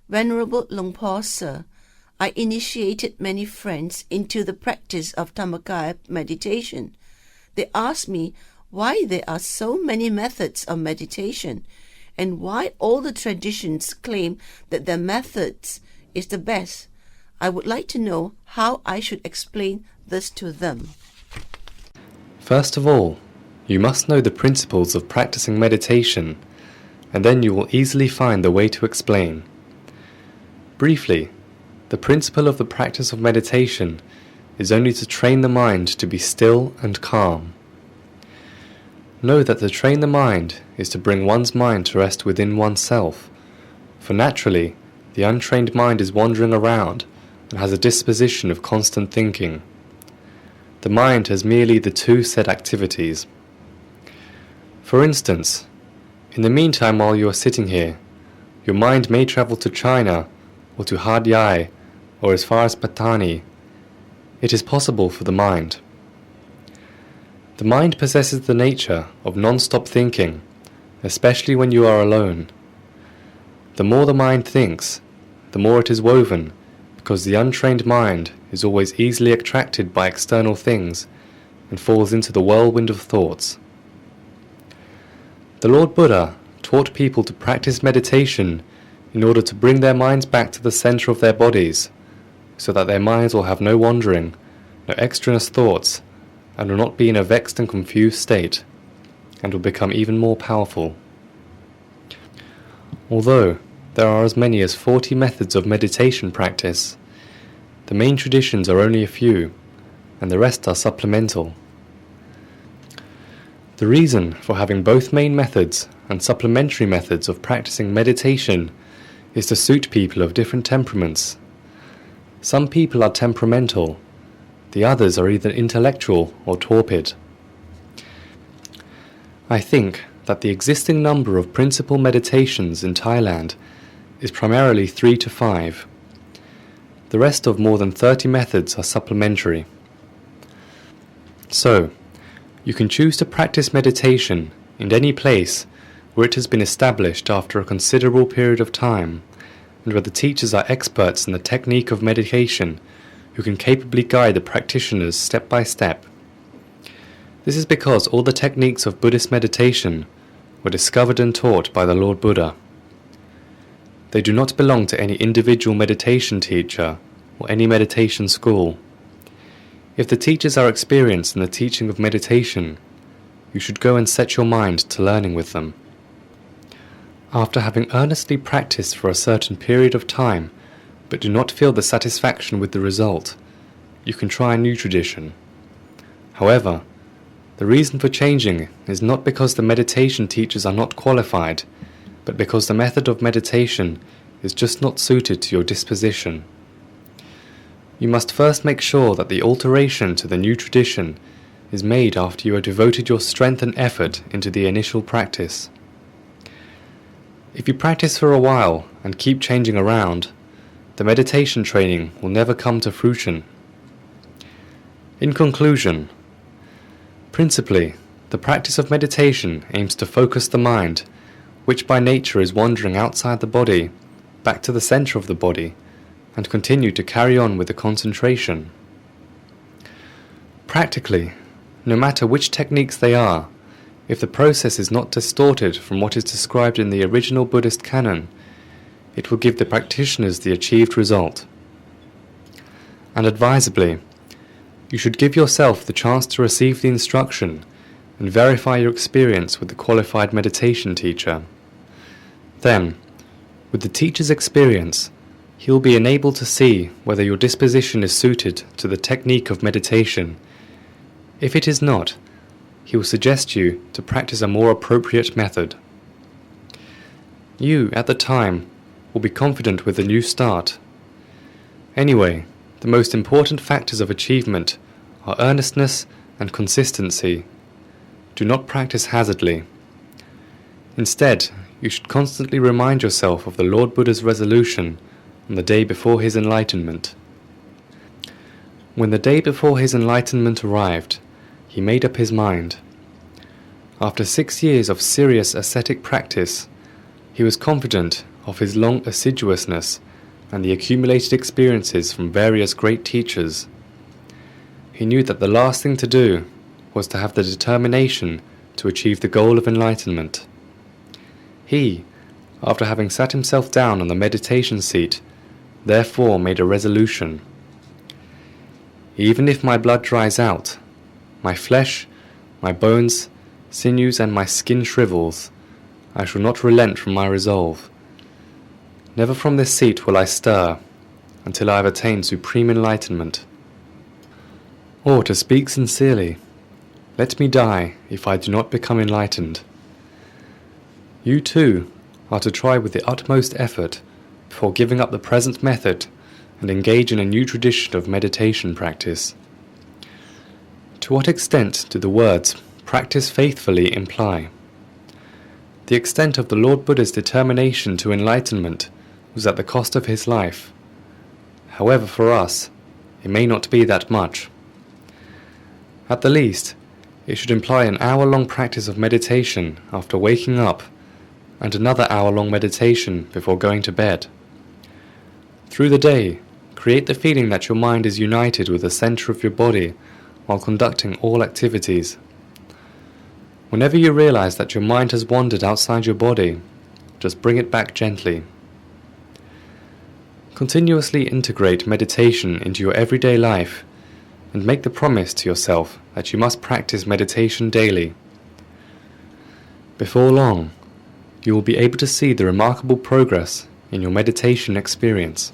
Venerable Luang Phor Sir, I initiated many friends into the practice of Dhammakaya meditation. They asked me why there are so many methods of meditation and why all the traditions claim that their methods is the best. I would like to know how I should explain this to them. First of all, you must know the principles of practicing meditation, and then you will easily find the way to explain. Briefly, the principle of the practice of meditation is only to train the mind to be still and calm. Know that to train the mind is to bring one's mind to rest within oneself, for naturally, the untrained mind is wandering around and has a disposition of constant thinking. The mind has merely the two said activities. For instance, in the meantime while you are sitting here, your mind may travel to China, or to Had Yai, or as far as Patani. It is possible for the mind. The mind possesses the nature of non-stop thinking, especially when you are alone. The more the mind thinks, the more it is woven, because the untrained mind is always easily attracted by external things and falls into the whirlwind of thoughts. The Lord Buddha taught people to practice meditation in order to bring their minds back to the center of their bodies, so that their minds will have no wandering, no extraneous thoughts, and will not be in a vexed and confused state, and will become even more powerful. Although there are as many as 40 methods of meditation practice, the main traditions are only a few, and the rest are supplemental. The reason for having both main methods and supplementary methods of practicing meditation is to suit people of different temperaments. Some people are temperamental, the others are either intellectual or torpid. I think that the existing number of principal meditations in Thailand is primarily 3 to 5. The rest of more than 30 methods are supplementary. So, you can choose to practice meditation in any place where it has been established after a considerable period of time, and where the teachers are experts in the technique of meditation who can capably guide the practitioners step by step. This is because all the techniques of Buddhist meditation were discovered and taught by the Lord Buddha. They do not belong to any individual meditation teacher or any meditation school. If the teachers are experienced in the teaching of meditation, you should go and set your mind to learning with them. After having earnestly practiced for a certain period of time, but do not feel the satisfaction with the result, you can try a new tradition. However, the reason for changing is not because the meditation teachers are not qualified, but because the method of meditation is just not suited to your disposition. You must first make sure that the alteration to the new tradition is made after you have devoted your strength and effort into the initial practice. If you practice for a while and keep changing around, the meditation training will never come to fruition. In conclusion, principally, the practice of meditation aims to focus the mind, which by nature is wandering outside the body, back to the center of the body, and continue to carry on with the concentration. Practically, no matter which techniques they are, if the process is not distorted from what is described in the original Buddhist canon, it will give the practitioners the achieved result. And advisably, you should give yourself the chance to receive the instruction and verify your experience with the qualified meditation teacher. Then, with the teacher's experience, he will be enabled to see whether your disposition is suited to the technique of meditation. If it is not, he will suggest you to practice a more appropriate method. You, at the time, will be confident with the new start. Anyway, the most important factors of achievement are earnestness and consistency. Do not practice hazardly. Instead, you should constantly remind yourself of the Lord Buddha's resolution on the day before his enlightenment. When the day before his enlightenment arrived, he made up his mind. After 6 years of serious ascetic practice, He was confident of his long assiduousness and the accumulated experiences from various great teachers. He knew that the last thing to do was to have the determination to achieve the goal of enlightenment. He, after having sat himself down on the meditation seat, therefore made a resolution. Even if my blood dries out, my flesh, my bones, sinews, and my skin shrivels, I shall not relent from my resolve. Never from this seat will I stir, until I have attained supreme enlightenment. Or, to speak sincerely, let me die if I do not become enlightened. You too are to try with the utmost effort before giving up the present method and engage in a new tradition of meditation practice. To what extent do the words "practice faithfully" imply? The extent of the Lord Buddha's determination to enlightenment was at the cost of his life. However, for us, it may not be that much. At the least, it should imply an hour-long practice of meditation after waking up, and another hour-long meditation before going to bed. Through the day, create the feeling that your mind is united with the center of your body while conducting all activities. Whenever you realize that your mind has wandered outside your body, just bring it back gently. Continuously integrate meditation into your everyday life and make the promise to yourself that you must practice meditation daily. Before long, you will be able to see the remarkable progress in your meditation experience.